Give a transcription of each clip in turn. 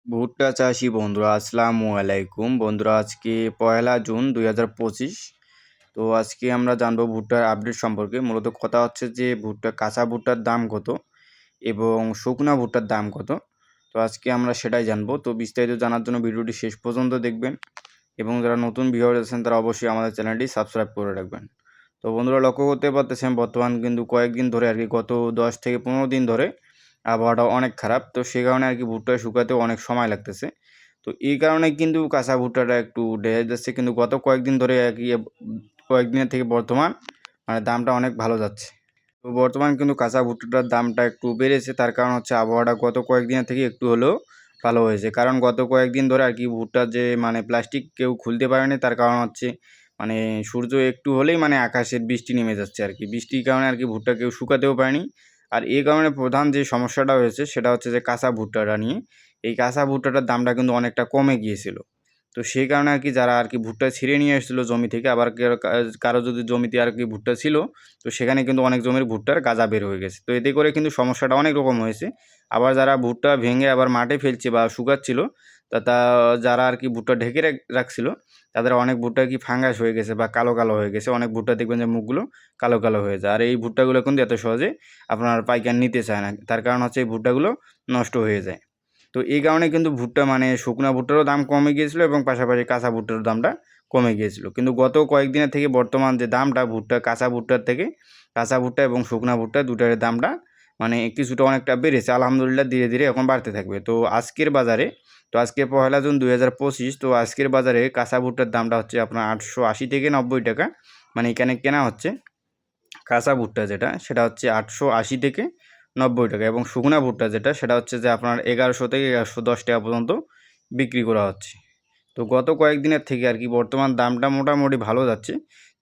ভুট্টা চাষি বন্ধুরা আসসালামু আলাইকুম বন্ধুরা, আজকে 1 জুন 2025। তো আজকে আমরা জানবো ভুট্টার আপডেট সম্পর্কে। মূলত কথা হচ্ছে যে কাঁচা ভুট্টার দাম কত এবং শুকনা ভুট্টার দাম কত। তো আজকে আমরা সেটাই জানবো। তো বিস্তারিত জানার জন্য ভিডিওটি শেষ পর্যন্ত দেখবেন এবং যারা নতুন ভিউয়ার আছেন তারা অবশ্যই আমাদের চ্যানেলটি সাবস্ক্রাইব করে রাখবেন। তো বন্ধুরা, লক্ষ্য করতে পারতেছেন বর্তমান কিন্তু কয়েকদিন ধরে গত 10 থেকে 15 দিন ধরে আবহাওয়াটা অনেক খারাপ। তো সে কারণে ভুট্টা শুকাতেও অনেক সময় লাগতেছে। তো এই কারণে কিন্তু কাঁচা ভুট্টাটা একটু দেখা যাচ্ছে, কিন্তু গত কয়েকদিন ধরে কয়েকদিনের থেকে বর্তমান দামটা অনেক ভালো যাচ্ছে। তো বর্তমান কিন্তু কাঁচা ভুট্টাটার দামটা একটু বেড়েছে, তার কারণ হচ্ছে আবহাওয়াটা গত কয়েকদিনের থেকে একটু হলেও ভালো হয়েছে। কারণ গত কয়েকদিন ধরে ভুট্টার যে প্লাস্টিক কেউ খুলতে পারেনি, তার কারণ হচ্ছে সূর্য একটু হলেই আকাশের বৃষ্টি নেমে যাচ্ছে বৃষ্টির কারণে ভুট্টা কেউ শুকাতেও পারেনি। আর এই কারণে প্রধান যে সমস্যাটা হয়েছে সেটা হচ্ছে যে কাঁচা ভুট্টাটা নিয়ে। এই কাঁচা ভুট্টাটার দামটা কিন্তু অনেকটা কমে গিয়েছিল। তো সেই কারণে যারা ভুট্টা ছিঁড়ে নিয়ে এসেছিলো জমি থেকে, আবার কারো যদি জমিতে ভুট্টা ছিল, তো সেখানে কিন্তু অনেক জমির ভুট্টার গাজা বের হয়ে গেছে। তো এতে করে কিন্তু সমস্যাটা অনেক রকম হয়েছে। আবার যারা ভুট্টা ভেঙে আবার মাঠে ফেলছে বা শুকাচ্ছিল, তা যারা ভুট্টা ঢেকে রাখছিল, তাদের অনেক ভুট্টা ফাঙ্গাস হয়ে গেছে বা কালো কালো হয়ে গেছে। অনেক ভুট্টা দেখবেন যে মুখগুলো কালো কালো হয়ে যায়। আর এই ভুট্টাগুলো কিন্তু এত সহজে আপনার পাইকার নিতে চায় না, তার কারণ হচ্ছে এই ভুট্টাগুলো নষ্ট হয়ে যায়। তো এই কারণে কিন্তু ভুট্টা শুকনা ভুট্টারও দাম কমে গিয়েছিলো এবং পাশাপাশি কাঁচা ভুট্টার দামটা কমে গিয়েছিলো। কিন্তু গত কয়েকদিনের থেকে বর্তমান যে দামটা কাঁচা ভুট্টার থেকে, কাঁচা ভুট্টা এবং শুকনা ভুট্টা দুটার দামটা কিছুটা অনেকটা বেড়েছে। আলহামদুলিল্লাহ ধীরে ধীরে এখন বাড়তে থাকবে। তো আজকের বাজারে, তো আজকে 1 জুন 2025, তো আজকের বাজারে কাঁচা ভুট্টার দামটা হচ্ছে আপনার 880 থেকে 90 টাকা। এখানে কেনা হচ্ছে কাঁচা ভুট্টা যেটা, সেটা হচ্ছে 880 থেকে 90 টাকা, এবং শুকনা ভুট্টা যেটা, সেটা হচ্ছে যে আপনার 1100 থেকে 1110 টাকা পর্যন্ত বিক্রি করা হচ্ছে। তো গত কয়েকদিনের থেকে বর্তমান দামটা মোটামুটি ভালো যাচ্ছে।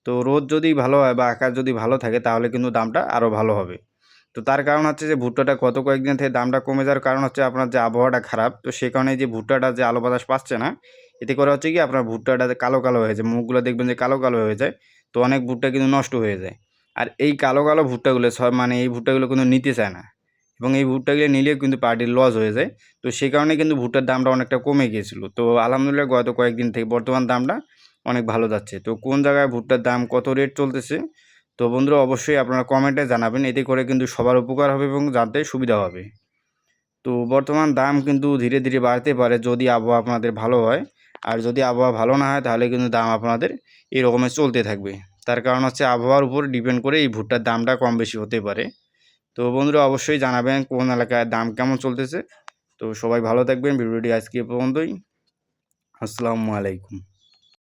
তো রোদ যদি ভালো হয় বা আকাশ যদি ভালো থাকে তাহলে কিন্তু দামটা আরও ভালো হবে। তো তার কারণ হচ্ছে যে ভুট্টাটা গত কয়েকদিন থেকে দামটা কমে যাওয়ার কারণ হচ্ছে আপনার যে আবহাওয়াটা খারাপ। তো সে কারণে যে ভুট্টাটা যে আলো বাতাস পাচ্ছে না, এতে করে হচ্ছে আপনার ভুট্টাটা যে কালো কালো হয়ে যায়, মুখগুলো দেখবেন যে কালো কালো হয়ে যায়। তো অনেক ভুট্টা কিন্তু নষ্ট হয়ে যায়। আর এই কালো কালো ভুট্টাগুলো এই ভুট্টাগুলো কিন্তু নিতে চায় না, এবং এই ভুট্টাগুলো নিলেও কিন্তু পার্টির লস হয়ে যায়। তো সেই কারণে কিন্তু ভুট্টার দামটা অনেকটা কমে গিয়েছিল। তো আলহামদুলিল্লাহ গত কয়েকদিন থেকে বর্তমান দামটা অনেক ভালো যাচ্ছে। তো কোন জায়গায় ভুট্টার দাম কত রেট চলতেছে, তো বন্ধুরা অবশ্যই আপনারা কমেন্টে জানাবেন। এতে করে কিন্তু সবার উপকার হবে এবং জানতে সুবিধা হবে। তো বর্তমান দাম কিন্তু ধীরে ধীরে বাড়তে পারে যদি আবহাওয়া আপনাদের ভালো হয়। আর যদি আবহাওয়া ভালো না হয় তাহলে কিন্তু দাম আপনাদের এরকমের চলতে থাকবে। তার কারণ হচ্ছে আবহাওয়ার উপর ডিপেন্ড করে এই ভুট্টার দামটা কম বেশি হতে পারে। তো বন্ধুরা অবশ্যই জানাবেন কোন এলাকায় দাম কেমন চলতেছে। তো সবাই ভালো থাকবেন। ভিডিওটি আজকে এ পর্যন্তই। আসসালামু আলাইকুম।